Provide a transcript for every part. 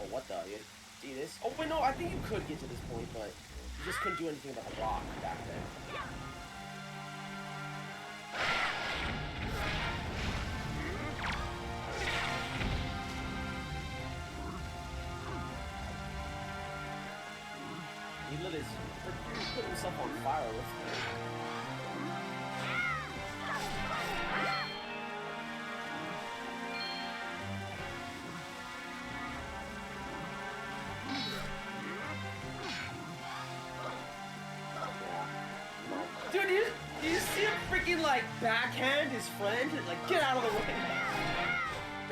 Oh, what the? You see this? Oh, wait, no, I think you could get to this point, but you just couldn't do anything about the rock back then. He put himself on fire with it. Dude, do you see him freaking, like, backhand his friend? Like, get out of the way.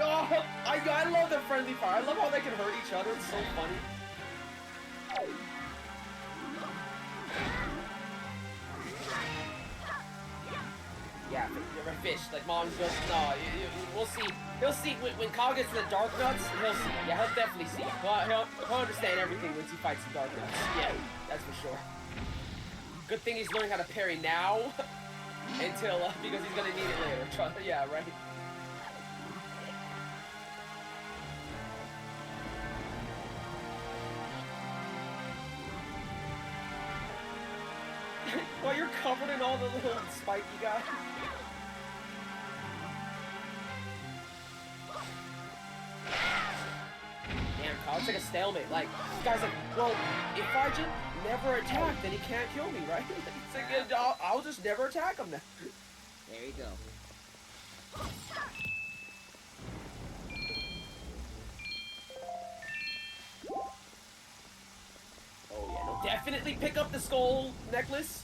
Oh, I love the friendly fire. I love how they can hurt each other. It's so funny. Yeah, fish. Like, mom's just, no, we'll see. He'll see, when Kyle gets to the Dark Nuts, he'll see. Yeah, he'll definitely see. He'll understand everything once he fights the Dark Nuts. Yeah, that's for sure. Good thing he's learning how to parry now, until, because he's gonna need it later. Yeah, right? Well, you're covered in all the little spike you got. Damn, Kyle, it's like a stalemate. Like, this guy's like, well, if I just never attack, then he can't kill me, right? It's like, I'll just never attack him now. There you go. Oh yeah, no, definitely pick up the skull necklace.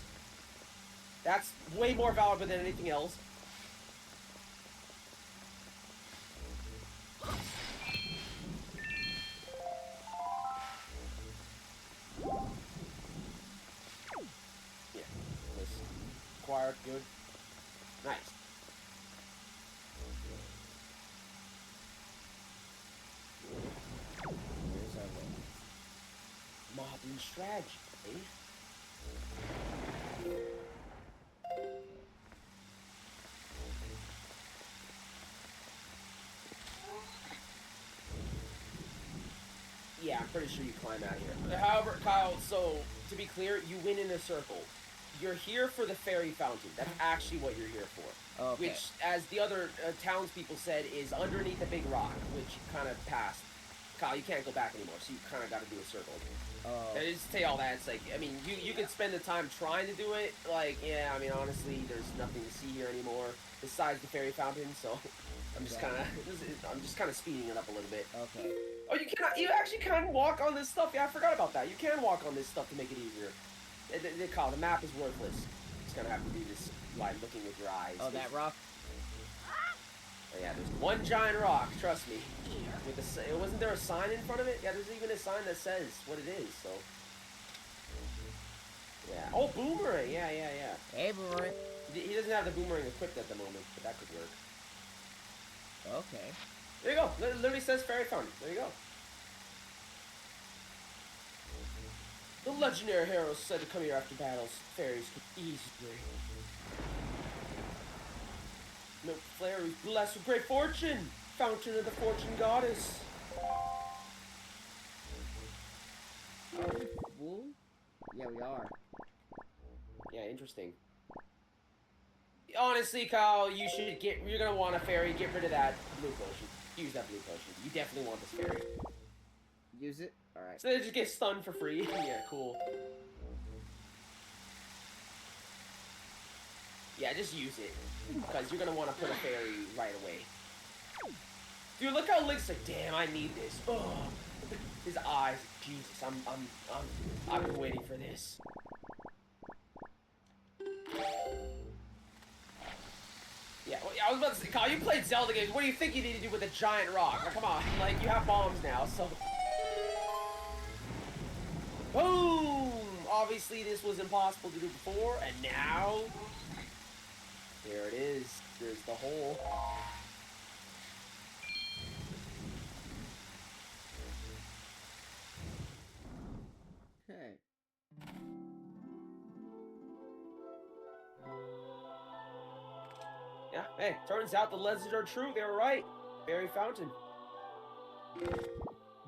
That's way more valuable than anything else. Yeah, this acquired, good. Nice. Here's our way. Modern strategy, eh? Yeah, I'm pretty sure you climb out here. However, Kyle, so, to be clear, you win in a circle. You're here for the fairy fountain. That's actually what you're here for. Okay. Which, as the other townspeople said, is underneath a big rock, which you kind of passed. Kyle, you can't go back anymore, so you kind of got to do a circle. Oh. And just tell you all that, it's like, I mean, you could spend the time trying to do it, like, yeah, I mean, honestly, there's nothing to see here anymore, besides the fairy fountain, so I'm just kind of speeding it up a little bit. Okay. Oh, you actually can walk on this stuff, yeah, I forgot about that, you can walk on this stuff to make it easier. Kyle, the map is worthless. You just gonna have to do this by looking with your eyes. Oh, that rock? Oh, yeah, there's one giant rock, trust me. Wasn't there a sign in front of it? Yeah, there's even a sign that says what it is, so. Yeah. Oh, boomerang! Yeah. Hey, boomerang. He doesn't have the boomerang equipped at the moment, but that could work. Okay. There you go. It literally says fairy fountain. There you go. The legendary heroes said to come here after battles. Fairies could easily. No fairies blessed with great fortune. Fountain of the fortune goddess. Are we full? Yeah, we are. Yeah, interesting. Honestly, Kyle, you're gonna want a fairy. Get rid of that blue potion. Use that blue potion. You definitely want this fairy. Use it? Alright. So they just get stunned for free. Yeah, cool. Yeah, just use it. Because you're gonna want to put a fairy right away. Dude, look how Link's like, damn, I need this. Oh, his eyes, Jesus, I've been waiting for this. Yeah, well, I was about to say, Kyle, you played Zelda games. What do you think you need to do with a giant rock? Like, come on, like, you have bombs now, so. Boom! Obviously, this was impossible to do before, and now, there it is. There's the hole. Okay. Yeah, hey, turns out the legends are true. They were right. Fairy fountain.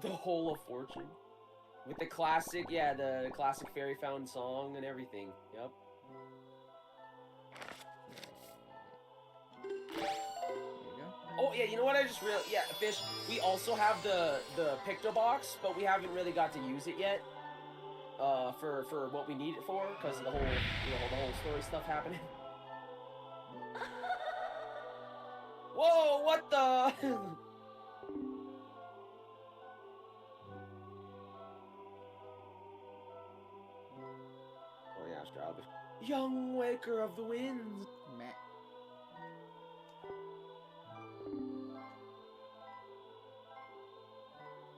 The Hole of Fortune. With the classic, yeah, the classic Fairy Fountain song and everything. Yep. There you go. Oh, yeah, you know what I just realized? Yeah, Fish, we also have the Picto Box, but we haven't really got to use it yet. For what we need it for, because of the whole, the whole story stuff happening. Whoa, what the? Oh yeah, Strawberry. Young waker of the winds. Matt.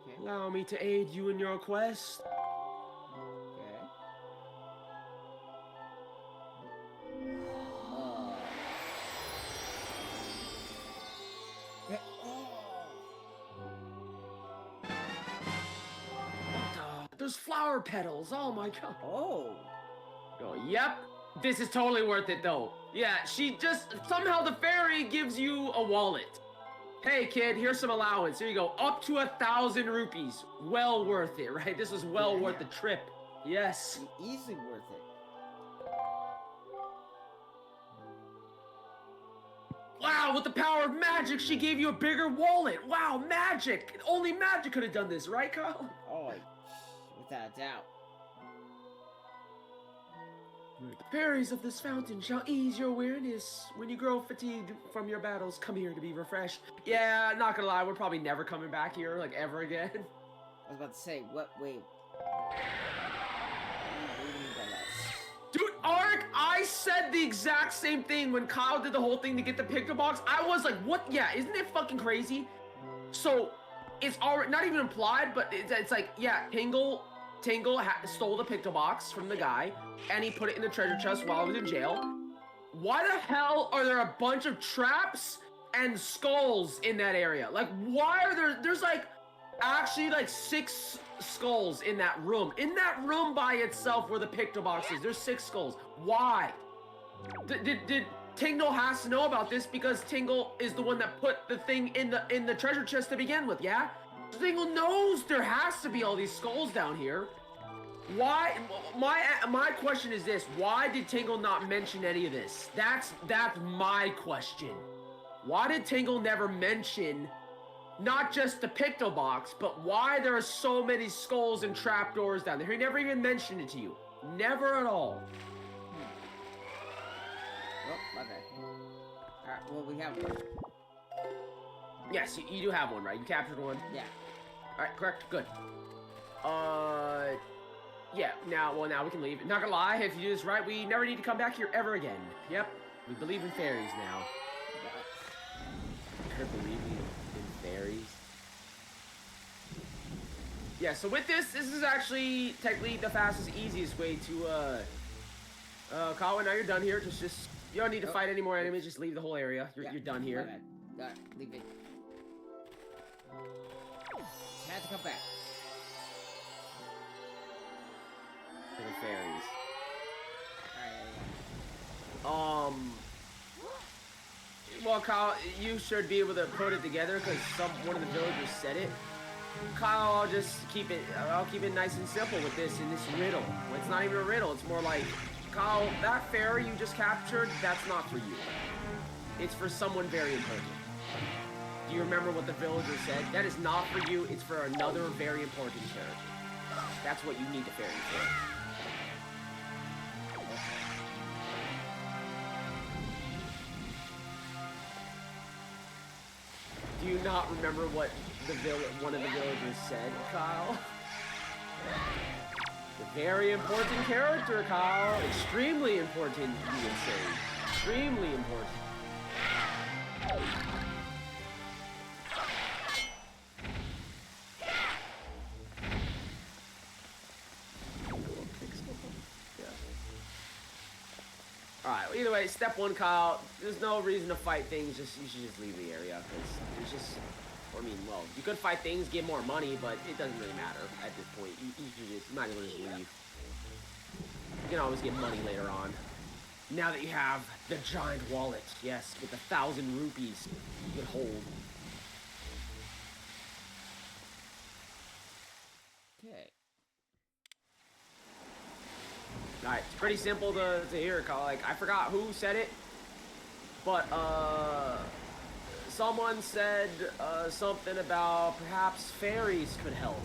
Okay. Allow me to aid you in your quest. Okay. Yeah. What the? There's flower petals. Oh my god. Oh. Oh, yep. This is totally worth it though. Yeah, she just somehow the fairy gives you a wallet. Hey kid, here's some allowance. Here you go. Up to 1,000 rupees. Well worth it, right? This was well worth the trip. Yes. Easily worth it. Wow, with the power of magic, she gave you a bigger wallet. Wow, magic. Only magic could have done this, right, Kyle? Oh, without a doubt. The fairies of this fountain shall ease your weariness. When you grow fatigued from your battles, come here to be refreshed. Yeah, not gonna lie, we're probably never coming back here, like, ever again. I was about to say, what? Wait. Dude, Ark, I said the exact same thing when Kyle did the whole thing to get the Picto Box. I was like, what? Yeah, isn't it fucking crazy? So, it's already, not even implied, but it's like, yeah, Tingle stole the Picto Box from the guy, and he put it in the treasure chest while he was in jail. Why the hell are there a bunch of traps and skulls in that area? Like, why are there's like, actually like 6 skulls in that room. In that room by itself where the Picto Box is, there's 6 skulls. Why? Did Tingle has to know about this because Tingle is the one that put the thing in the treasure chest to begin with, yeah? Tingle knows there has to be all these skulls down here. Why? My question is this: why did Tingle not mention any of this? That's my question. Why did Tingle never mention not just the Picto Box, but why there are so many skulls and trapdoors down there? He never even mentioned it to you. Never at all. Oh, my bad. Alright, well, we have one. Yes, you do have one, right? You captured one? Yeah. Alright, correct. Good. Yeah, now we can leave. Not gonna lie, if you do this right, we never need to come back here ever again. Yep, we believe in fairies now. You're believing in fairies? Yeah, so with this is actually technically the fastest, easiest way to, Colin, now you're done here. Just, you don't need to fight any more enemies, just leave the whole area. You're done here. My bad. Leave it. Just had to come back. For the fairies. Alright, Well, Kyle, you should be able to put it together because one of the villagers said it. Kyle, I'll keep it nice and simple with this riddle. Well, it's not even a riddle. It's more like, Kyle, that fairy you just captured, that's not for you. It's for someone very important. Do you remember what the villager said? That is not for you. It's for another very important character. That's what you need the fairy for. Do you not remember what one of the villagers said, Kyle? The very important character, Kyle. Extremely important, you would say. Extremely important. Alright, well, either way, step 1, Kyle, there's no reason to fight things, you should just leave the area, because there's just, I mean, well, you could fight things, get more money, but it doesn't really matter at this point. You might as well just leave. You can always get money later on. Now that you have the giant wallet, yes, with 1,000 rupees you can hold. Okay. Alright, it's pretty simple to hear, Kyle. Like, I forgot who said it, but, someone said, something about perhaps fairies could help.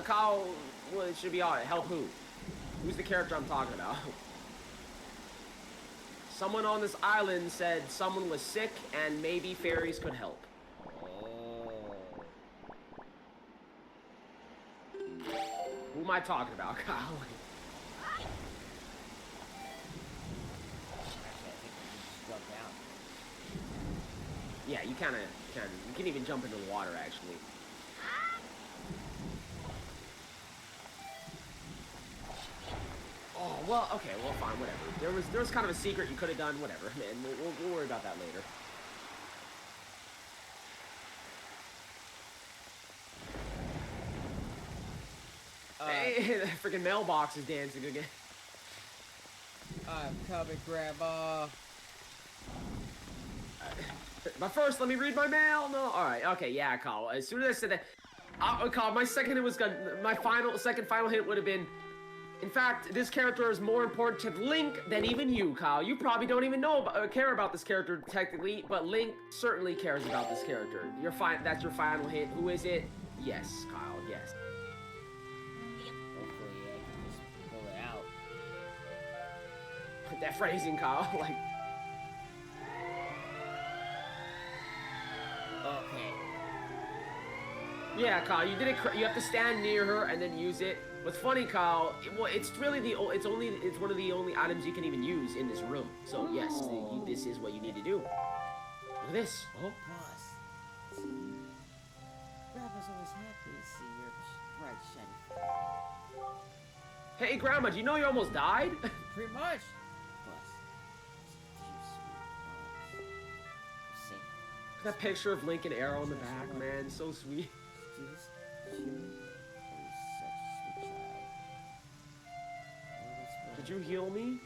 Kyle, well, it should be on it. Help who? Who's the character I'm talking about? Someone on this island said someone was sick and maybe fairies could help. Who am I talking about, Kyle? Actually, I think we just jump down. Yeah, you kinda can. You can even jump into the water, actually. Oh, well, okay, well, fine, whatever. There was kind of a secret you could have done, whatever, man. We'll worry about that later. Hey, the freaking mailbox is dancing again. I'm coming, Grandma. But first, let me read my mail. No, all right, okay, yeah, Kyle. As soon as I said that, Kyle, my second hit was good. My second final hit would have been. In fact, this character is more important to Link than even you, Kyle. You probably don't even care about this character technically, but Link certainly cares about this character. That's your final hit. Who is it? Yes, Kyle. Yes. Hopefully, I can just pull it out. That phrasing, Kyle. Like. Okay. Yeah, Kyle, you did it. You have to stand near her and then use it. What's funny, Kyle? It's really it's one of the only items you can even use in this room. So yes, this is what you need to do. Look at this. Oh. Boss. Grandpa's always happy to see your bright shiny. Hey, Grandma, do you know you almost died? Pretty much. Boss. Sing. That picture of Link and Arrow in the back, man, so sweet. Did you heal me?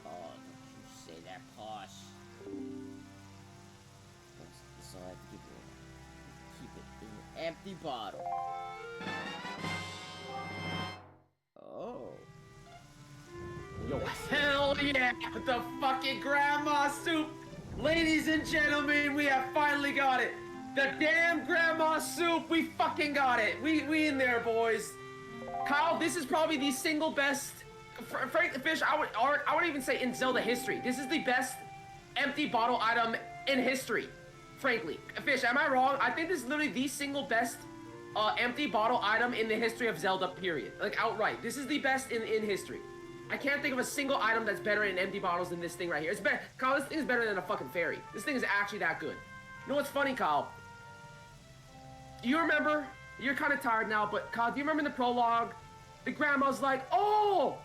Oh, don't you say that, Posh. So I have to keep it in an empty bottle. Oh. Yo, hell yeah! The fucking grandma soup! Ladies and gentlemen, we have finally got it! The damn grandma soup! We fucking got it! We in there, boys! Kyle, this is probably the single best... Frank Fish, I would even say in Zelda history. This is the best empty bottle item in history. Frankly. Fish, am I wrong? I think this is literally the single best empty bottle item in the history of Zelda, period. Like, outright. This is the best in history. I can't think of a single item that's better in empty bottles than this thing right here. It's better. Kyle, this thing is better than a fucking fairy. This thing is actually that good. You know what's funny, Kyle? You remember? You're kind of tired now, but Kyle, do you remember in the prologue? The grandma's like, oh!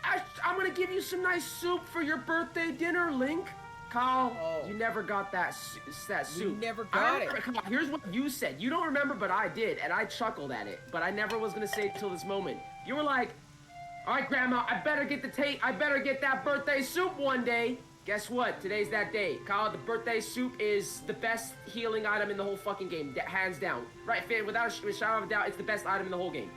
I'm gonna give you some nice soup for your birthday dinner, Link. Kyle, you never got that soup. You never got it. Kyle, here's what you said. You don't remember, but I did, and I chuckled at it. But I never was gonna say it till this moment. You were like, all right, Grandma, I better get that birthday soup one day. Guess what? Today's that day. Kyle, the birthday soup is the best healing item in the whole fucking game, hands down. Right, fan, without a shadow of a doubt, it's the best item in the whole game.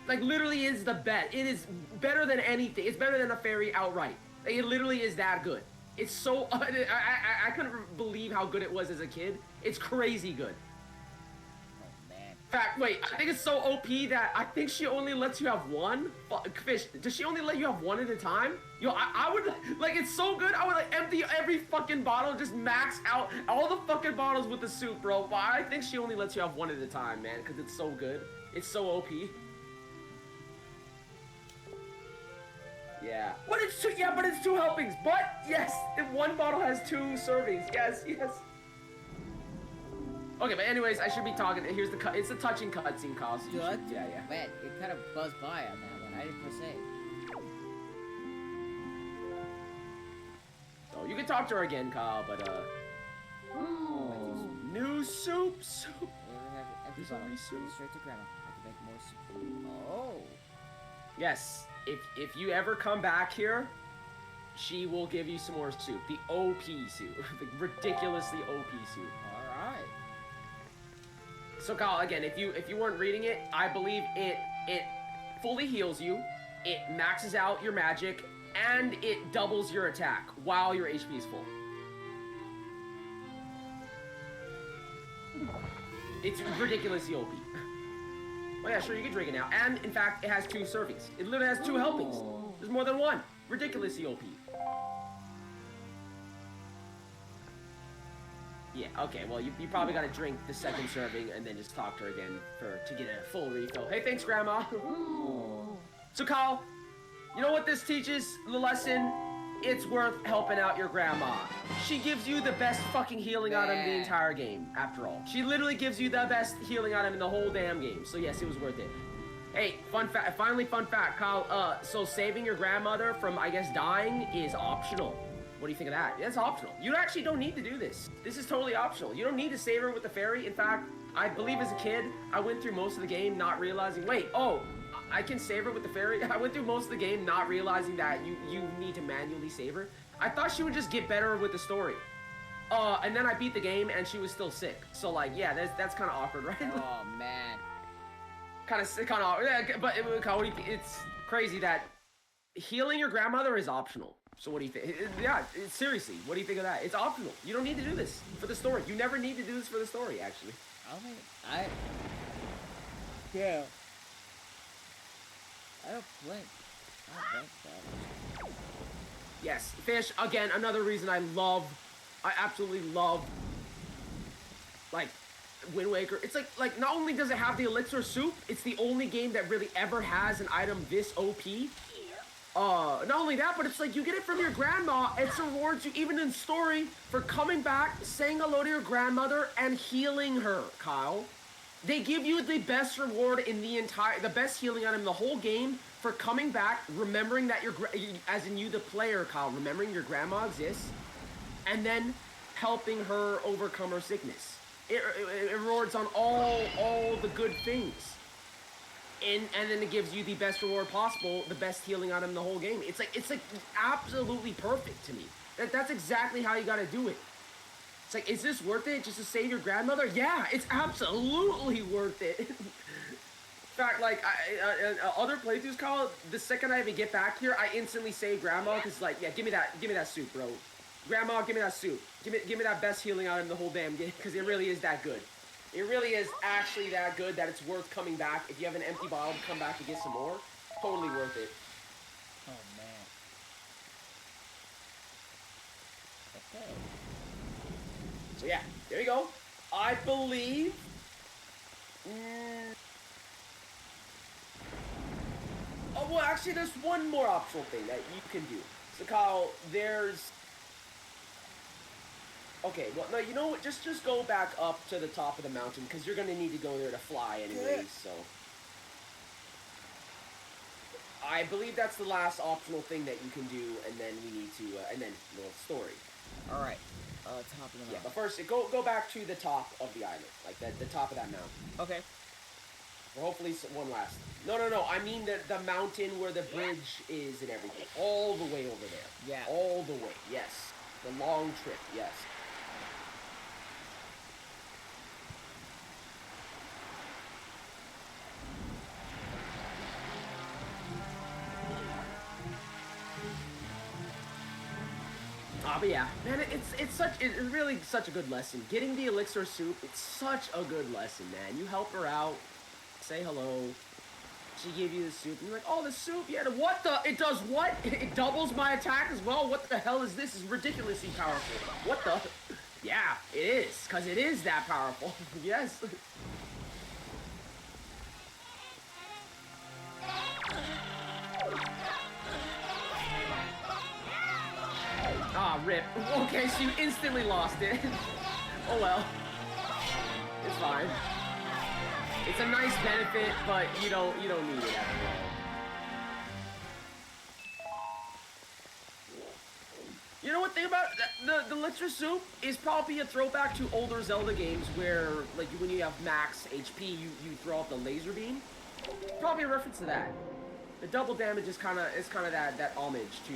Like, literally is the best. It is better than anything. It's better than a fairy outright. Like, it literally is that good. It's so... I couldn't believe how good it was as a kid. It's crazy good. In fact, wait, I think it's so OP that I think she only lets you have one. Fish, does she only let you have one at a time? Yo, I would, like, it's so good, I would, like, empty every fucking bottle, just max out all the fucking bottles with the soup, bro. But I think she only lets you have one at a time, man, because it's so good. It's so OP. Yeah. But it's two helpings. But, yes, if one bottle has 2 servings. Yes, yes. Okay, but anyways, I should be talking. Here's the cut. It's a touching cutscene, Kyle. So yeah, yeah. Man, it kind of buzzed by on that one. I didn't press A. So you can talk to her again, Kyle. But new soup. Empty bottle. Straight to Grandma. Make more soup. Oh. Yes, if you ever come back here, she will give you some more soup. The OP soup. The ridiculously OP soup. Alright. So Kyle, again, if you weren't reading it, I believe it fully heals you, it maxes out your magic, and it doubles your attack while your HP is full. It's ridiculously OP. Oh yeah, sure, you can drink it now. And, in fact, it has 2 servings. It literally has 2 helpings. There's more than 1. Ridiculously OP. Yeah, okay, well, you probably gotta drink the 2nd serving and then just talk to her again to get a full refill. Hey, thanks, Grandma. So, Kyle, you know what this teaches? The lesson? It's worth helping out your grandma. She gives you the best fucking healing item in the entire game, after all. She literally gives you the best healing item in the whole damn game. So yes, it was worth it. Hey, fun fact, Kyle, so saving your grandmother from, I guess, dying is optional. What do you think of that? It's optional. You actually don't need to do this. This is totally optional. You don't need to save her with the fairy. In fact, I believe as a kid, I went through most of the game not realizing, wait, oh, I can save her with the fairy. I went through most of the game not realizing that you need to manually save her. I thought she would just get better with the story. And then I beat the game and she was still sick. So like, yeah, that's kind of awkward, right? Oh man. Kind of awkward. Yeah, but it's crazy that healing your grandmother is optional. So what do you think? Yeah, seriously, what do you think of that? It's optional. You don't need to do this for the story. You never need to do this for the story, actually. Yeah. I don't think that. Yes, Fish, again, another reason I absolutely love, like, Wind Waker. It's like, not only does it have the elixir soup, it's the only game that really ever has an item this OP. Not only that, but it's like, you get it from your grandma, it rewards you, even in story, for coming back, saying hello to your grandmother, and healing her, Kyle. They give you the best reward in the best healing item in the whole game for coming back, remembering that as in you, the player, Kyle, remembering your grandma exists, and then helping her overcome her sickness. It rewards on all the good things. And then it gives you the best reward possible, the best healing item in the whole game. It's like absolutely perfect to me. That's exactly how you gotta do it. It's like, is this worth it just to save your grandmother? Yeah, it's absolutely worth it. In fact, like, other playthroughs, Kyle, the second I even get back here, I instantly save grandma, because, like, yeah, give me that soup, bro. Grandma, give me that soup. Give me that best healing item in the whole damn game, because it really is that good. It really is actually that good that it's worth coming back. If you have an empty bottle, come back and get some more. Totally worth it. Oh, man. Okay. So yeah, there you go. I believe... Oh, well, actually, there's one more optional thing that you can do. So, Kyle, there's... Okay, well, no, you know what? Just go back up to the top of the mountain, because you're going to need to go there to fly anyways, so... I believe that's the last optional thing that you can do, and then we need to, and then the story. Alright. Top of the mountain. Yeah, but first, go back to the top of the island, like the top of that mountain. Okay. Or hopefully one last. No, I mean the mountain where the bridge is and everything. All the way over there. Yeah. All the way, yes. The long trip, yes. But yeah, man, it's really such a good lesson. Getting the elixir soup, it's such a good lesson, man. You help her out, say hello, she give you the soup, and you're like, oh, the soup, yeah, what the, it does what? It doubles my attack as well? What the hell is this? It's ridiculously powerful. What the? Yeah, it is, because it is that powerful. Yes. Ah, rip. Okay, so you instantly lost it. Oh well. It's fine. It's a nice benefit, but you don't need it after all. You know what thing about the elixir soup is probably a throwback to older Zelda games where, like, when you have max HP, you throw out the laser beam. Probably a reference to that. The double damage is kind of that homage to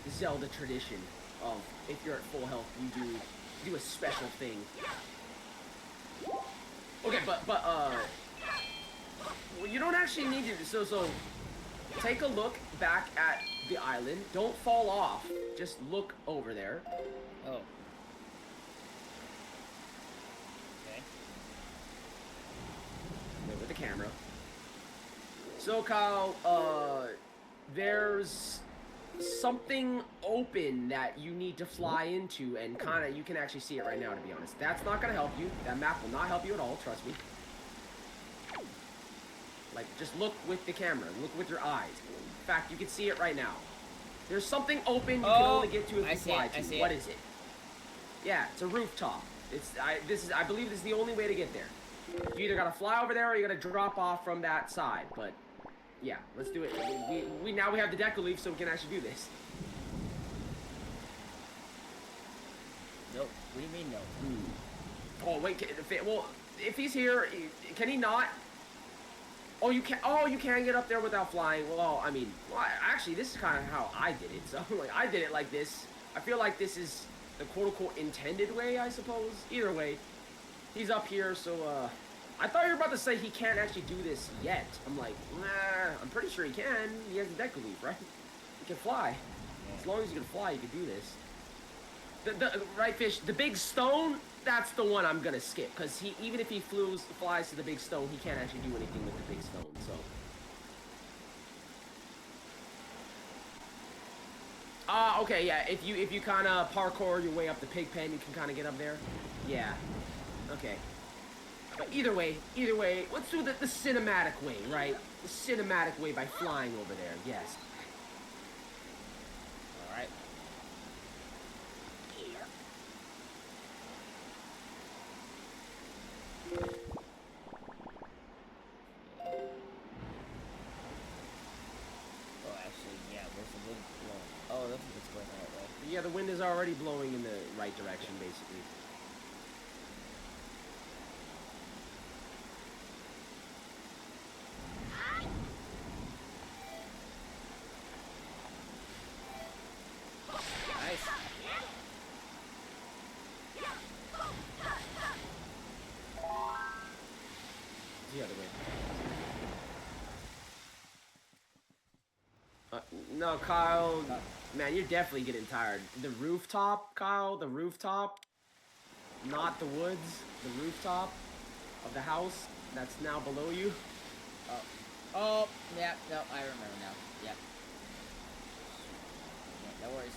the Zelda tradition of if you're at full health, you do a special thing. Okay, but well, you don't actually need to. So take a look back at the island. Don't fall off. Just look over there. Oh. Okay. Wait with the camera. So Kyle, there's something open that you need to fly into, and you can actually see it right now, to be honest. That's not gonna help you. That map will not help you at all, trust me. Like, just look with the camera. Look with your eyes. In fact, you can see it right now. There's something open you can only get to if you fly to. What is it? Yeah, it's a rooftop. I believe this is the only way to get there. You either gotta fly over there or you gotta drop off from that side, but yeah, let's do it. We now have the deck relief, so we can actually do this. Nope. What do you mean no? Oh wait, well, if he's here, can he not? Oh, you can. Oh, you can get up there without flying. Well, I mean, actually, this is kind of how I did it. So, like, I did it like this. I feel like this is the quote-unquote intended way, I suppose. Either way, he's up here, so I thought you were about to say he can't actually do this yet. I'm like, nah, I'm pretty sure he can. He has the deck relief, right? He can fly. As long as you can fly, you can do this. Right, Fish, the big stone, that's the one I'm gonna skip, because even if he flies to the big stone, he can't actually do anything with the big stone, so. Okay, yeah, if you kind of parkour your way up the pig pen, you can kind of get up there. Yeah, okay. But either way, let's do the cinematic way, right? The cinematic way by flying over there, yes. Alright. Oh, actually, yeah, where's the wind blowing? Oh, that's what's going on that way. Yeah, the wind is already blowing in the right direction, basically. Nice. The other way. No, Kyle. Man, you're definitely getting tired. The rooftop, Kyle. The rooftop. Not the woods. The rooftop of the house that's now below you. Oh, yeah, no, I remember now. Yep. Yeah, no worries.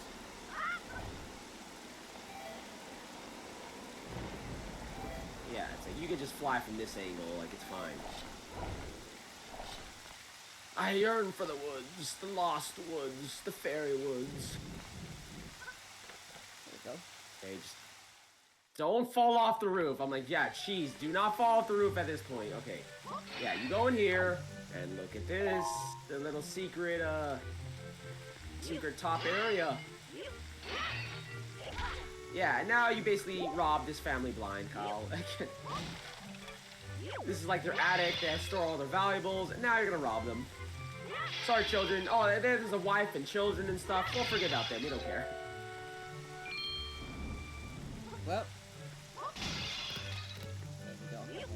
Yeah, it's like you can just fly from this angle, like it's fine. I yearn for the woods, the lost woods, the fairy woods. There we go. Okay, just don't fall off the roof. I'm like, yeah, jeez, do not fall off the roof at this point. Okay, yeah, you go in here and look at this, the little secret top area. Yeah, and now you basically rob this family blind, Kyle. This is like their attic, they store all their valuables, and now you're gonna rob them. Sorry, children. Oh, there's a wife and children and stuff. Don't forget about them, we don't care. Well. We don't have anything.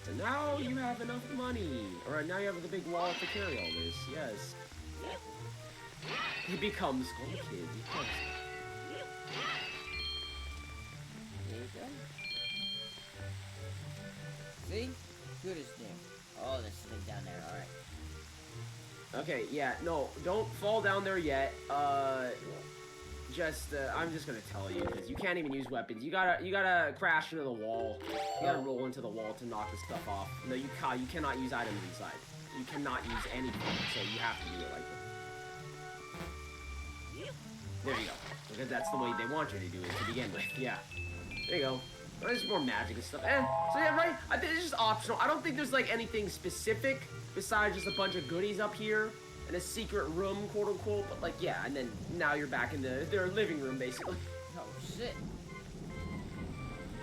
So now you have enough money. Or now you have the big wallet to carry all this. Yes. He becomes Skull Kid. He becomes... There you go. See? Good as new. Oh, there's something down there. Alright. Okay, yeah, no, don't fall down there yet. I'm just gonna tell you, because you can't even use weapons. You gotta crash into the wall. You gotta roll into the wall to knock this stuff off. No, you cannot use items inside. You cannot use anything, so you have to do it like this. There you go. Because that's the way they want you to do it to begin with. Yeah. There you go. There's more magic and stuff. So yeah, right? I think it's just optional. I don't think there's like anything specific besides just a bunch of goodies up here and a secret room, quote unquote. But like, yeah, and then now you're back in their living room, basically. Oh shit.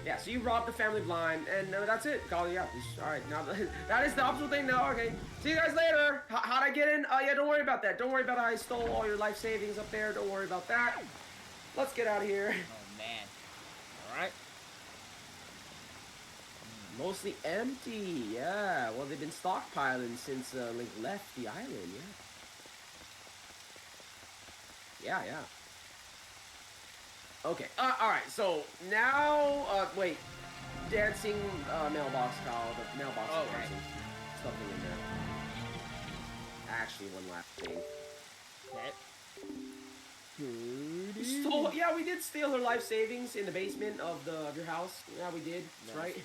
Yeah, so you robbed the family blind, and that's it. Call you out. All right, now that is the optional thing. Now, okay. See you guys later. How'd I get in? Oh yeah, don't worry about that. Don't worry about how I stole all your life savings up there. Don't worry about that. Let's get out of here. Oh man. All right. Mostly empty, yeah. Well, they've been stockpiling since Link left the island, yeah. Yeah. Okay, alright, so now, wait. Dancing mailbox, Kyle. The mailbox is dancing. Something in there. Actually, one last thing. Okay. Yeah, we did steal her life savings in the basement of your house. Yeah, we did. That's right.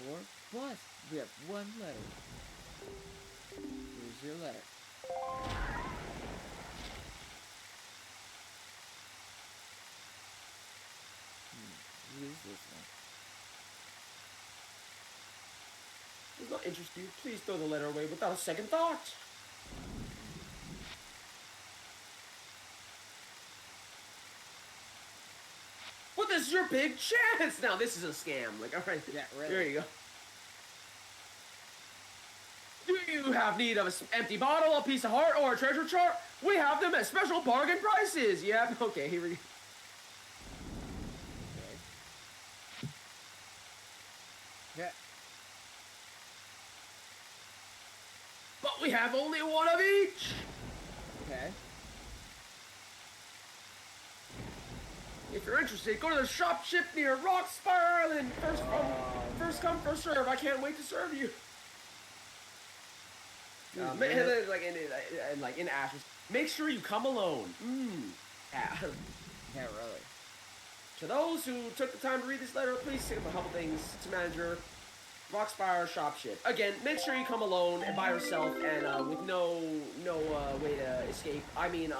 But we have one letter. Here's your letter. Who is this one? Does not interest you. Please throw the letter away without a second thought. Well, this is your big chance. Now, this is a scam. Like, all right, Yeah, really. There you go. Do you have need of an empty bottle, a piece of heart, or a treasure chart? We have them at special bargain prices. Yeah. Okay. Here we go. Yeah. But we have only one of each. Okay. If you're interested, go to the shop ship near Rockspire Island. First come, first serve. I can't wait to serve you. Like in ashes. Make sure you come alone. Yeah. Yeah, really. To those who took the time to read this letter, please take up a couple things to manager. Rockspire shop ship. Again, make sure you come alone and by yourself and with no way to escape. I mean,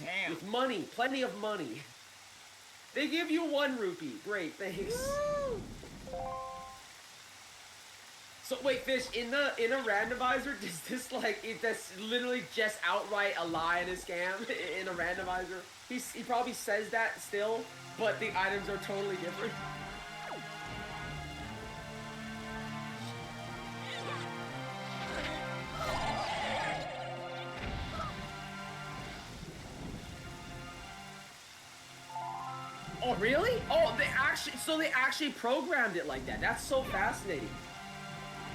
Damn. with money, plenty of money. They give you 1 rupee. Great, thanks. Woo! So wait, Fish, in a randomizer, does this that's literally just outright a lie and a scam in a randomizer? He probably says that still, but the items are totally different. Oh really? Oh, they actually programmed it like that. That's so fascinating.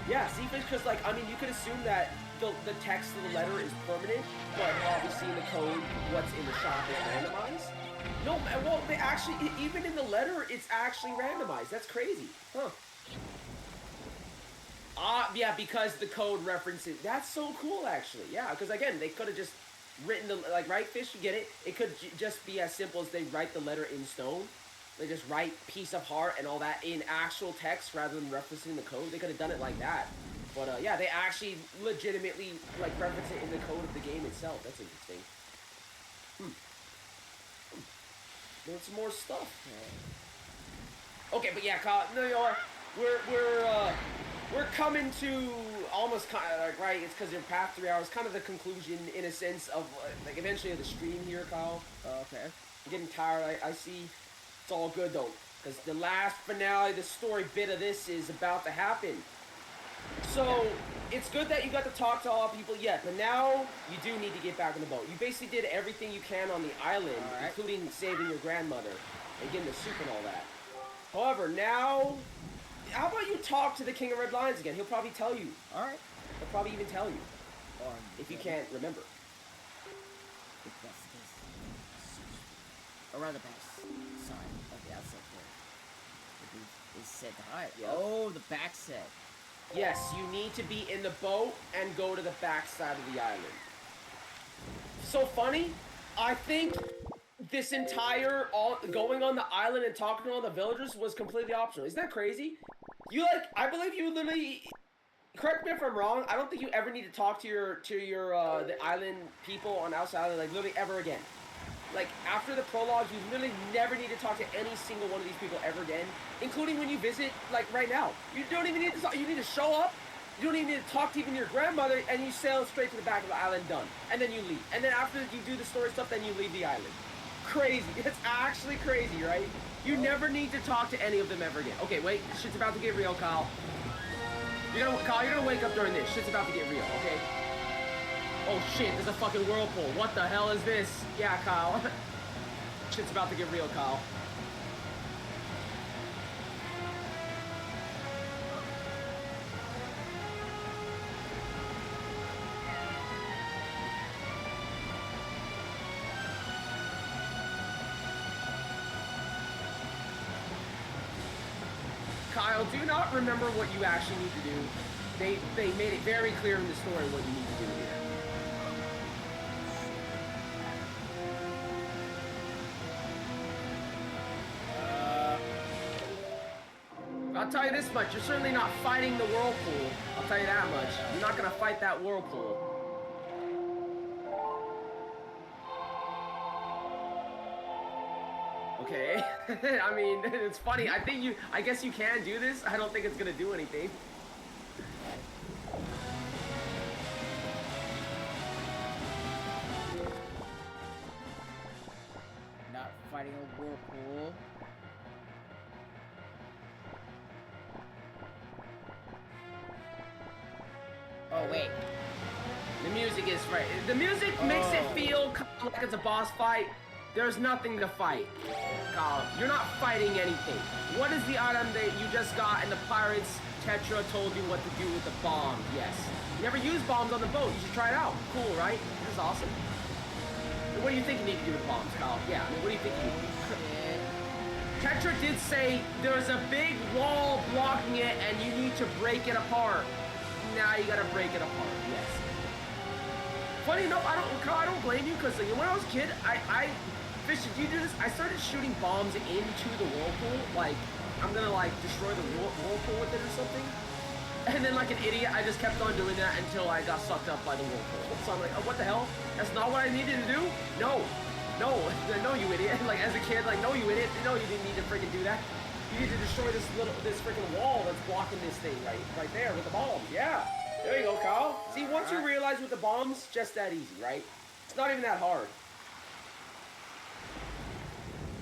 Yeah, see, because like, I mean, you could assume that the text of the letter is permanent, but obviously in the code, what's in the shop is randomized. No, well, they actually, even in the letter, it's actually randomized. That's crazy. Huh. Yeah, because the code references, that's so cool, actually. Yeah, because again, they could have just written the, like, right, Fish, you get it? It could just be as simple as they write the letter in stone. They just write piece of heart and all that in actual text rather than referencing the code. They could have done it like that. But yeah, they actually legitimately like reference it in the code of the game itself. That's interesting. There's some more stuff. Okay, but yeah, Kyle, no, you are. We're coming to almost kind of like, right. It's because you're past 3 hours. Kind of the conclusion in a sense of like eventually of the stream here, Kyle. Okay. I'm getting tired. I see. It's all good though, because the last finale, the story bit of this is about to happen. So, it's good that you got to talk to all people yet, but now you do need to get back on the boat. You basically did everything you can on the island, including saving your grandmother and getting the soup and all that. However, now, how about you talk to the King of Red Lions again? He'll probably tell you. Alright. He'll probably even tell you. If you can't remember. Around the back side of the outside door. It said to hide. Yep. Oh, the back set. Yes, you need to be in the boat and go to the back side of the island. So funny, I think this entire going on the island and talking to all the villagers was completely optional. Isn't that crazy? You I believe you literally, correct me if I'm wrong, I don't think you ever need to talk to your the island people on outside island, like literally ever again. like, after the prologue, you literally never need to talk to any single one of these people ever again, including when you visit, like, right now. You don't even need to talk, you need to show up, you don't even need to talk to even your grandmother, and you sail straight to the back of the island, done. And then you leave. And then after you do the story stuff, then you leave the island. Crazy. It's actually crazy, right? You never need to talk to any of them ever again. Okay, wait, shit's about to get real, Kyle. Kyle, you're gonna wake up during this. Shit's about to get real, okay? Oh shit, there's a fucking whirlpool. What the hell is this? Yeah, Kyle. Shit's about to get real, Kyle. Kyle, do not remember what you actually need to do. They made it very clear in the story what you need to do here. I'll tell you this much, you're certainly not fighting the whirlpool. I'll tell you that much. You're not gonna fight that whirlpool. Okay. I mean, it's funny. I guess you can do this. I don't think it's gonna do anything. Not fighting a whirlpool. Oh, wait. The music is right. The music makes it feel like it's a boss fight. There's nothing to fight. You're not fighting anything. What is the item that you just got and the pirates Tetra told you what to do with the bomb? Yes. You never use bombs on the boat. You should try it out. Cool, right? This is awesome. What do you think you need to do with bombs, Kyle? Yeah, I mean, what do you think you need to do? Tetra did say there's a big wall blocking it and you need to break it apart. Now you gotta break it apart, yes. Funny enough, I don't blame you, because when I was a kid, Fish, did you do this? I started shooting bombs into the whirlpool, like, I'm gonna, like, destroy the whirlpool with it or something. And then, like an idiot, I just kept on doing that until I got sucked up by the whirlpool. So I'm like, oh, what the hell? That's not what I needed to do? No, you idiot. Like, as a kid, like, no, you idiot. No, you didn't need to freaking do that. You need to destroy this freaking wall that's blocking this thing right there with the bombs. Yeah, there you go, Kyle. See, once you realize with the bombs, just that easy, right? It's not even that hard.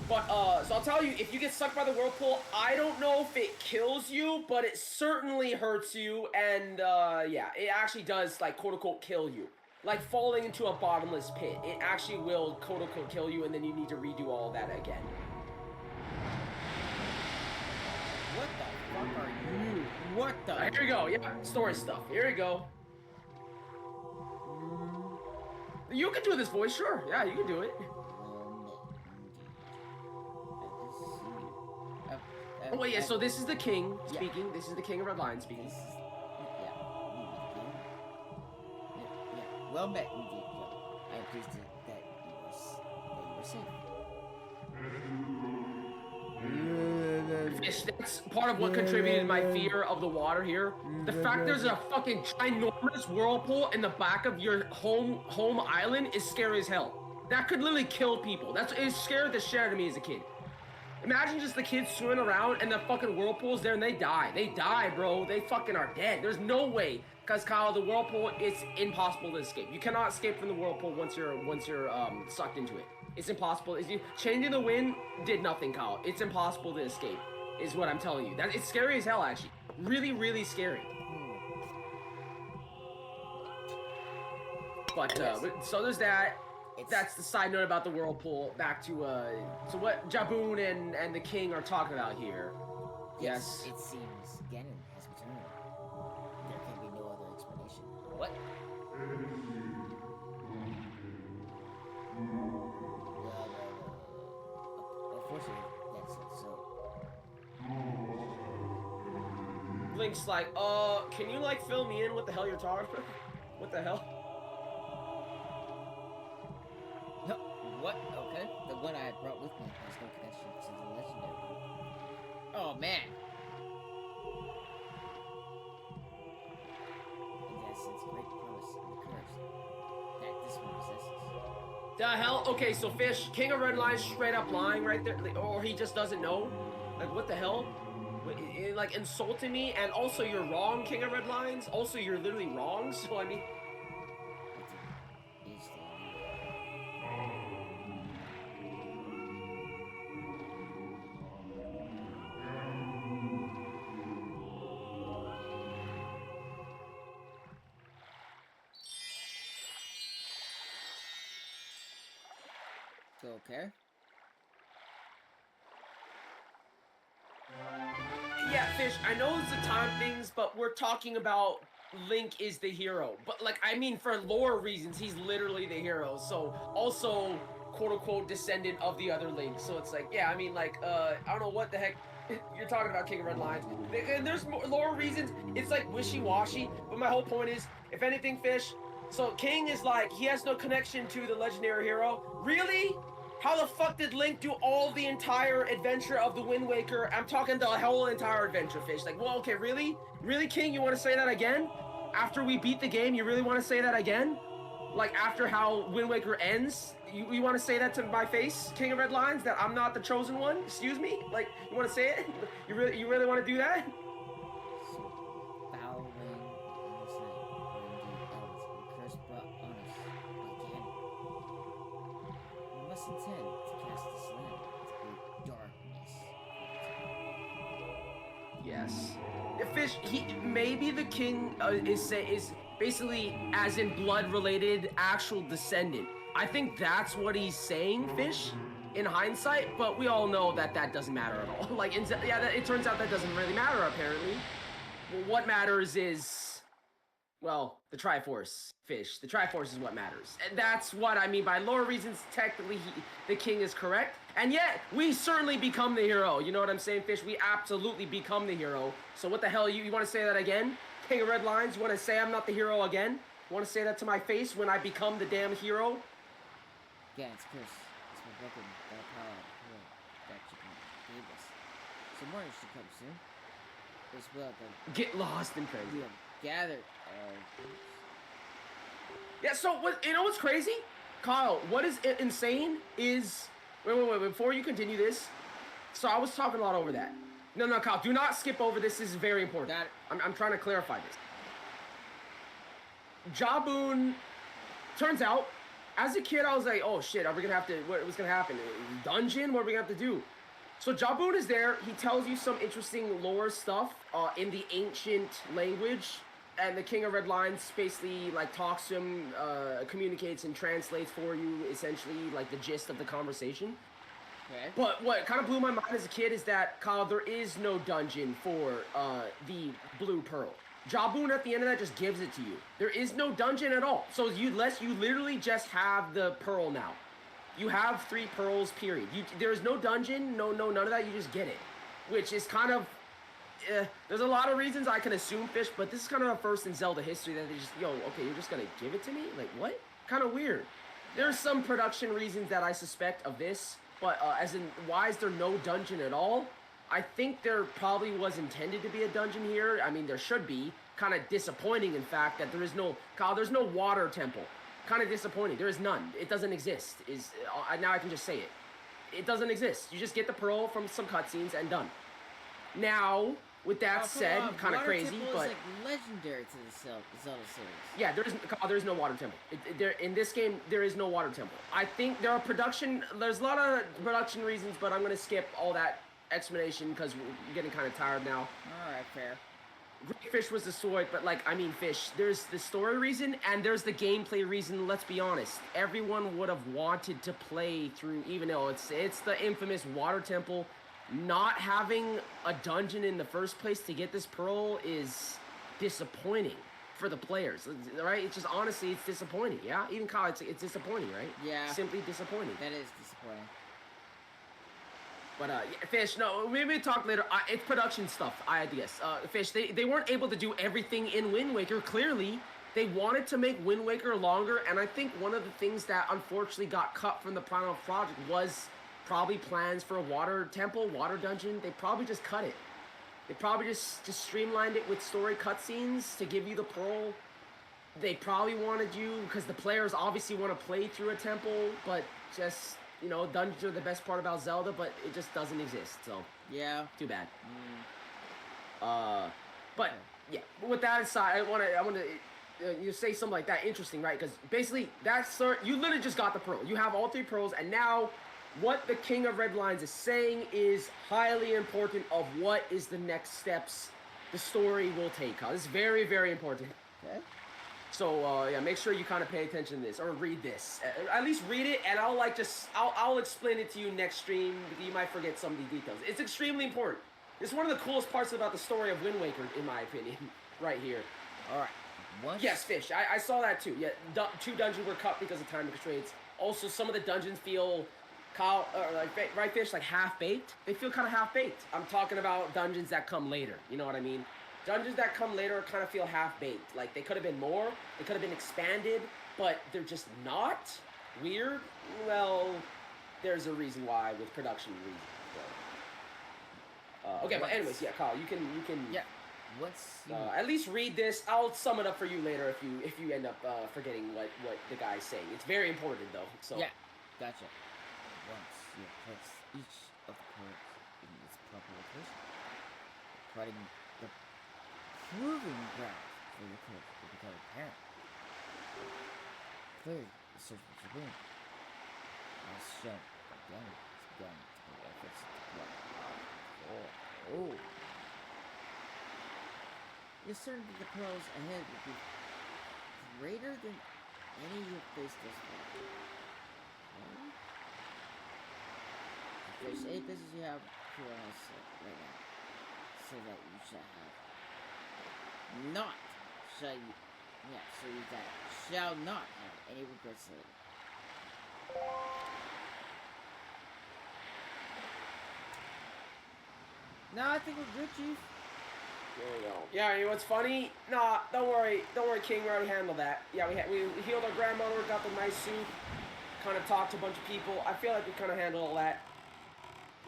But, so I'll tell you, if you get sucked by the whirlpool, I don't know if it kills you, but it certainly hurts you, and, yeah, it actually does, like, quote-unquote, kill you. Like, falling into a bottomless pit. It actually will, quote-unquote, kill you, and then you need to redo all that again. What the fuck are you? What the? Here we go, yeah, story stuff. Here we go. You can do this voice, sure. Yeah, you can do it. Oh, yeah, so this is the king speaking. Yeah. This is the king of Red Lion speaking. Well met, indeed. I am pleased that you were safe. That's part of what contributed to my fear of the water here. The fact there's a fucking ginormous whirlpool in the back of your home island is scary as hell. That could literally kill people. It scared the shit out of me as a kid. Imagine just the kids swimming around and the fucking whirlpool's there and they die. They die, bro. They fucking are dead. There's no way. Because, Kyle, the whirlpool, it's impossible to escape. You cannot escape from the whirlpool once you're sucked into it. It's impossible. Changing the wind did nothing, Kyle. It's impossible to escape, is what I'm telling you. It's scary as hell, actually. Really, really scary. But, so there's that. That's the side note about the whirlpool. Back to, so what Jaboon and the king are talking about here. Yes. It seems Ganon has returned. There can be no other explanation. What? Unfortunately, that's so. Link's like, can you, like, fill me in what the hell you're talking about? What the hell? What? Okay. The one I brought with me has no connection to the legendary. Oh, man. In essence, great promise and the courage that this one possesses. The hell? Okay, so Fish, King of Red Lions straight up lying right there, or he just doesn't know? Like, what the hell? Like, insulting me, and also you're wrong, King of Red Lions. Also, you're literally wrong, so I mean... Okay. Yeah, Fish, I know it's the time things, but we're talking about Link is the hero. But, like, I mean, for lore reasons, he's literally the hero. So, also, quote-unquote, descendant of the other Link. So it's like, yeah, I mean, like, I don't know what the heck you're talking about, King of Red Lions. And there's more lore reasons. It's, like, wishy-washy. But my whole point is, if anything, Fish, so King is like, he has no connection to the legendary hero. Really? How the fuck did Link do all the entire adventure of the Wind Waker? I'm talking the whole entire adventure, Fish. Like, well, okay, really? Really, King, you want to say that again? After we beat the game, you really want to say that again? Like, after how Wind Waker ends? You want to say that to my face, King of Red Lions, that I'm not the chosen one? Excuse me? Like, you want to say it? You really want to do that? Intend to cast this land into darkness. Yes. Fish, maybe the king is basically as in blood related actual descendant. I think that's what he's saying, Fish, in hindsight. But we all know that that doesn't matter at all. Like, it turns out that doesn't really matter apparently. Well, what matters is, well, the Triforce, Fish. The Triforce is what matters. And that's what I mean by lore reasons. Technically, the king is correct. And yet, we certainly become the hero. You know what I'm saying, Fish? We absolutely become the hero. So what the hell, you want to say that again? King of Red Lions, you want to say I'm not the hero again? You want to say that to my face when I become the damn hero? Yeah, it's Chris. It's my broken power that you gave us. Some more should come soon. As well, then. Get lost in transit. We have gathered Yeah, so you know what's crazy? Kyle, what is insane is... Wait, before you continue this, so I was talking a lot over that. No, Kyle, do not skip over this. This is very important. I'm trying to clarify this. Jaboon, turns out, as a kid, I was like, oh shit, are we gonna have to, what's gonna happen? Dungeon? What are we gonna have to do? So Jaboon is there. He tells you some interesting lore stuff in the ancient language. And the King of Red Lions basically, like, talks to him, communicates and translates for you, essentially, like, the gist of the conversation. Okay. But what kind of blew my mind as a kid is that, Kyle, there is no dungeon for the Blue Pearl. Jaboon, at the end of that, just gives it to you. There is no dungeon at all. So you literally just have the Pearl now. You have 3 pearls, period. There's no dungeon, no, none of that. You just get it. Which is kind of... there's a lot of reasons I can assume, Fish, but this is kind of the first in Zelda history that they just, yo, okay, you're just gonna give it to me? Like, what? Kind of weird. There's some production reasons that I suspect of this, but as in, why is there no dungeon at all? I think there probably was intended to be a dungeon here. I mean, there should be. Kind of disappointing, in fact, that there is no, Kyle, there's no water temple. Kind of disappointing. There is none. It doesn't exist. Now I can just say it. It doesn't exist. You just get the pearl from some cutscenes and done. Now, with that said, kind of crazy, but... Is, like, legendary to the Zelda series. Yeah, there's no water temple. In this game, there is no water temple. I think there's a lot of production reasons, but I'm going to skip all that explanation because we're getting kind of tired now. Alright, fair. Great Fish was the sword, but, like, I mean, Fish, there's the story reason and there's the gameplay reason. Let's be honest. Everyone would have wanted to play through, even though it's the infamous water temple. Not having a dungeon in the first place to get this pearl is disappointing for the players, right? It's just, honestly, it's disappointing, yeah? Even Kyle, it's disappointing, right? Yeah. Simply disappointing. That is disappointing. But, yeah, Fish, no, maybe talk later. It's production stuff, I guess. Fish, they weren't able to do everything in Wind Waker. Clearly, they wanted to make Wind Waker longer, and I think one of the things that unfortunately got cut from the final project was probably plans for a water temple, water dungeon. They probably just cut it. They probably just streamlined it with story cutscenes to give you the pearl. they probably wanted you because the players obviously want to play through a temple, but just, you know, dungeons are the best part about Zelda, but it just doesn't exist, so Yeah. too bad. But yeah, with that aside, I want to you say something like that interesting, right? Because basically you literally just got the pearl. You have all 3 pearls, and now what the King of Red Lions is saying is highly important of what is the next steps the story will take. It's very, very important. Okay. So yeah, make sure you kind of pay attention to this or read this. At least read it, and I'll explain it to you next stream. You might forget some of the details. It's extremely important. It's one of the coolest parts about the story of Wind Waker, in my opinion, right here. All right. Once... Yes, Fish. I saw that too. Yeah, 2 dungeons were cut because of time constraints. Also, some of the dungeons feel, right, Fish, like half-baked. They feel kind of half-baked. I'm talking about dungeons that come later. You know what I mean? Dungeons that come later kind of feel half-baked. Like, they could have been more. They could have been expanded, but they're just not. Weird? Well, there's a reason why with production reasons. Okay, but anyways, yeah, Kyle, you can Yeah. Once you... at least read this. I'll sum it up for you later if you end up forgetting what the guy's saying. It's very important though. So yeah, gotcha. Once you place each of the pearls in its proper location, providing the proving ground for the code will become apparent. Clearly, the search for Jabin has shown that the enemy has begun to put efforts into blood. Oh. You're certain that the pearls ahead will be greater than any you've faced thus far. Okay. If there's any business you have, clear on us right now. So that you shall have not shall you so that shall not have any regrets later. No, I think we're good, Chief. there we go. Yeah, you know what's funny? Nah, don't worry, King. We already handled that. Yeah, we healed our grandmother, got the nice soup, kind of talked to a bunch of people. I feel like we kind of handled all that.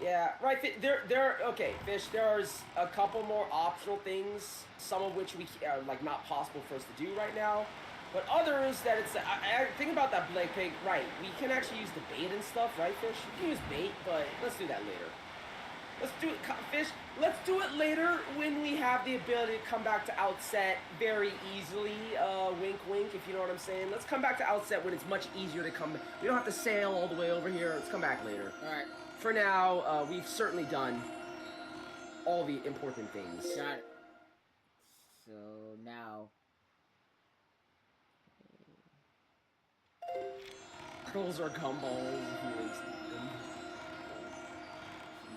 Yeah, right. Okay, Fish. There's a couple more optional things, some of which we are like not possible for us to do right now, but others that it's. I think about that Blake Pig. Right, we can actually use the bait and stuff, right, Fish? We can use bait, but let's do that later. Let's do it, Fish. Let's do it later when we have the ability to come back to Outset very easily. Wink, wink, if you know what I'm saying. Let's come back to Outset when it's much easier to come. We don't have to sail all the way over here. Let's come back later. All right. For now, we've certainly done all the important things. Got it. So now, Pearls or gumballs.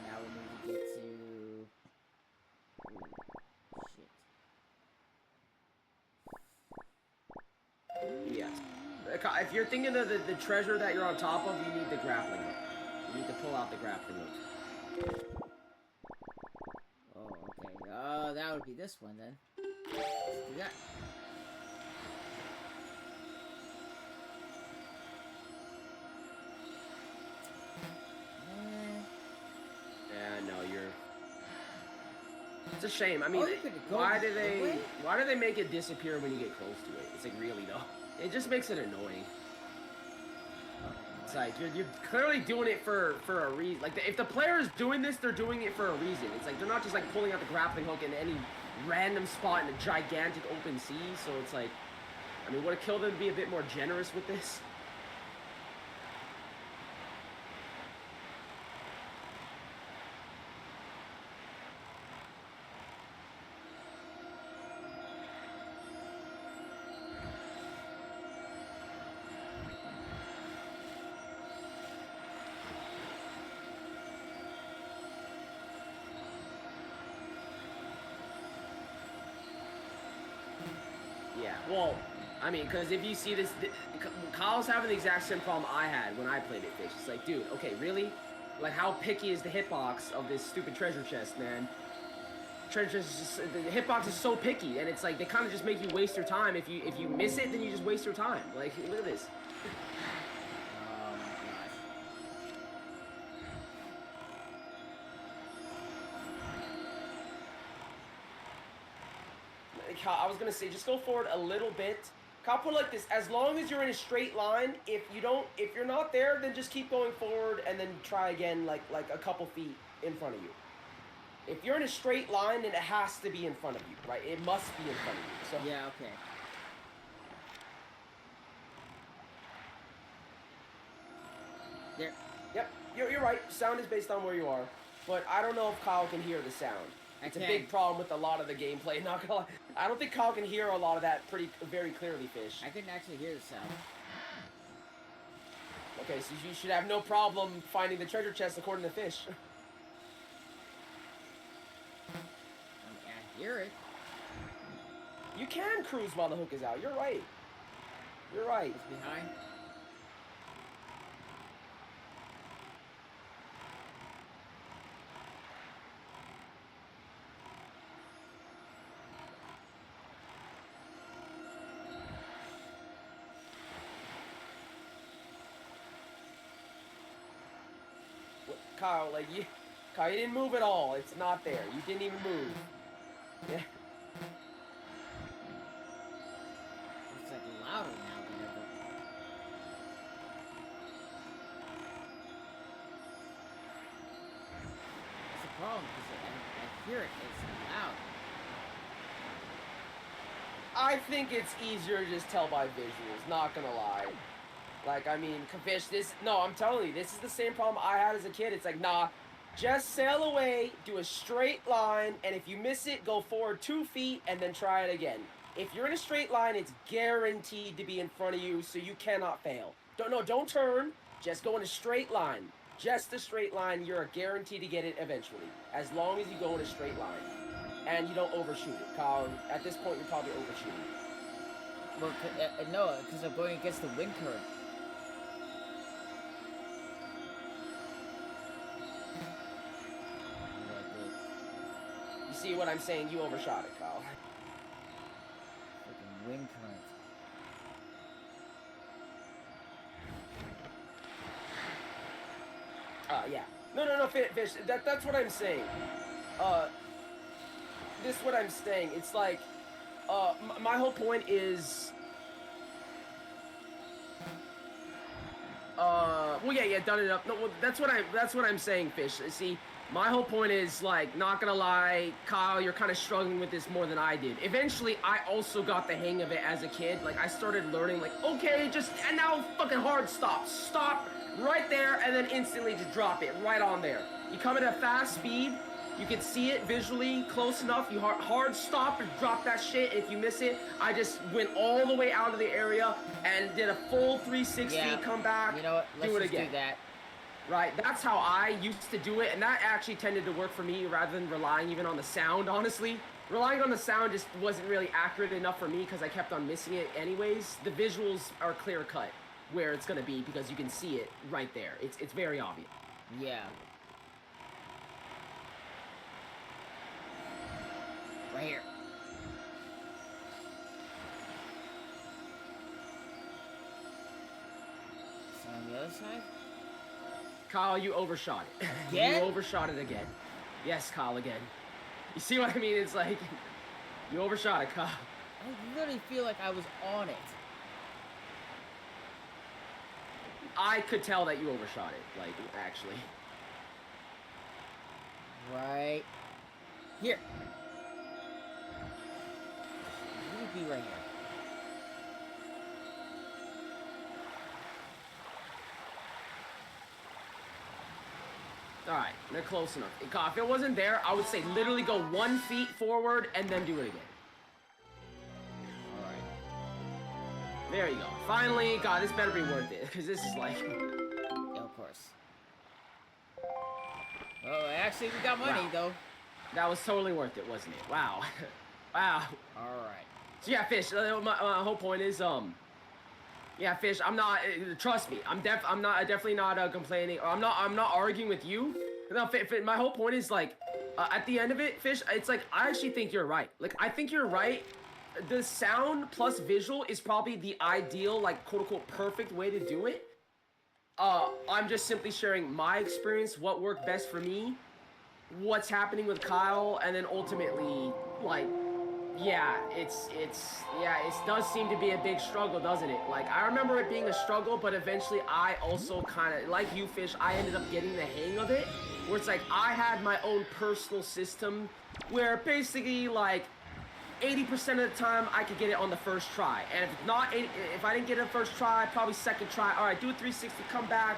now we need to get to. Shit. Yes. If you're thinking of the treasure that you're on top of, you need the grappling hook. You need to pull out the grappling hook. Oh, okay. That would be this one then. Let's do that. Yeah, no, you're. It's a shame. I mean, Oh, you could go why the do way? why do they make it disappear when you get close to it? It's like really though. It just makes it annoying. It's like you're clearly doing it for a reason. Like if the player is doing this, they're doing it for a reason. It's like they're not just like pulling out the grappling hook in any random spot in a gigantic open sea. So it's like, I mean, would it kill them to be a bit more generous with this? Yeah, well, I mean, because if you see this, Kyle's having the exact same problem I had when I played it, Fish. It's like, dude, okay, really? Like, how picky is the hitbox of this stupid treasure chest, man? Treasure chest is just, the hitbox is so picky, and it's like, they kind of just make you waste your time. If you miss it, then you just waste your time. Like, look at this. Oh my gosh. I was gonna say, just go forward a little bit, I'll put it like this: as long as you're in a straight line, if you're not there, then just keep going forward and then try again, like a couple feet in front of you. If you're in a straight line, then it has to be in front of you, right? It must be in front of you. So Yeah, okay. There. Yep, you're right. Sound is based on where you are, but I don't know if Kyle can hear the sound. It's a big problem with a lot of the gameplay. Not gonna lie, I don't think Kyle can hear a lot of that very clearly, Fish. I can actually hear the sound. Okay, so you should have no problem finding the treasure chest according to Fish. I hear it. You can cruise while the hook is out. You're right. You're right. It's behind. Kyle, Kyle, you didn't move at all. It's not there. You didn't even move. Yeah. It's like louder now than ever. That's the problem, because I hear it. It's loud. I think it's easier to just tell by visuals, not gonna lie. Like, I mean, Fish, no, I'm telling you, this is the same problem I had as a kid. It's like, nah, just sail away, do a straight line, and if you miss it, go forward 2 feet, and then try it again. If you're in a straight line, it's guaranteed to be in front of you, so you cannot fail. Don't turn, just go in a straight line. Just a straight line, you're guaranteed to get it eventually, as long as you go in a straight line. And you don't overshoot it, Kyle. At this point, you're probably overshooting. Well, no, because I'm going against the wind current. You see what I'm saying? You overshot it, Kyle. Freaking wind current. Yeah. No, Fish. That's what I'm saying. This is what I'm saying. It's like, my whole point is, well, yeah, done it up. No, well, that's what I'm saying, Fish. See, my whole point is, like, not gonna lie, Kyle, you're kind of struggling with this more than I did. Eventually, I also got the hang of it as a kid. Like, I started learning, like, okay, and now fucking hard stop right there, and then instantly just drop it right on there. You come at a fast speed. You can see it visually close enough. You hard stop and drop that shit. If you miss it, I just went all the way out of the area and did a full 360, come back, you know what? Let's do it just again. Do that. Right, that's how I used to do it, and that actually tended to work for me rather than relying even on the sound, honestly. Relying on the sound just wasn't really accurate enough for me because I kept on missing it anyways. The visuals are clear cut where it's gonna be because you can see it right there. It's very obvious. Yeah. Right here. So on the other side? Kyle, you overshot it. Again? You overshot it again. Yes, Kyle, again. You see what I mean? It's like, you overshot it, Kyle. I literally feel like I was on it. I could tell that you overshot it, like, actually. Right here. Let me be right here. Alright, they're close enough. If it wasn't there, I would say literally go 1 feet forward and then do it again. Alright. There you go. Finally, God, this better be worth it, because this is like... Yeah, of course. Oh, actually, we got money, though. That was totally worth it, wasn't it? Wow. Wow. Alright. So yeah, Fish, my whole point is, yeah, Fish, I'm not, trust me, I'm definitely not complaining, or I'm not arguing with you. No, my whole point is, like, at the end of it, Fish, it's like, I actually think you're right. Like, I think you're right. The sound plus visual is probably the ideal, like, quote-unquote, perfect way to do it. I'm just simply sharing my experience, what worked best for me, what's happening with Kyle, and then ultimately, like, Yeah, it does seem to be a big struggle, doesn't it? Like, I remember it being a struggle, but eventually I also kind of, like you, Fish, I ended up getting the hang of it, where it's like, I had my own personal system, where basically, like, 80% of the time I could get it on the first try, and if I didn't get it first try, probably second try, alright, do a 360, come back,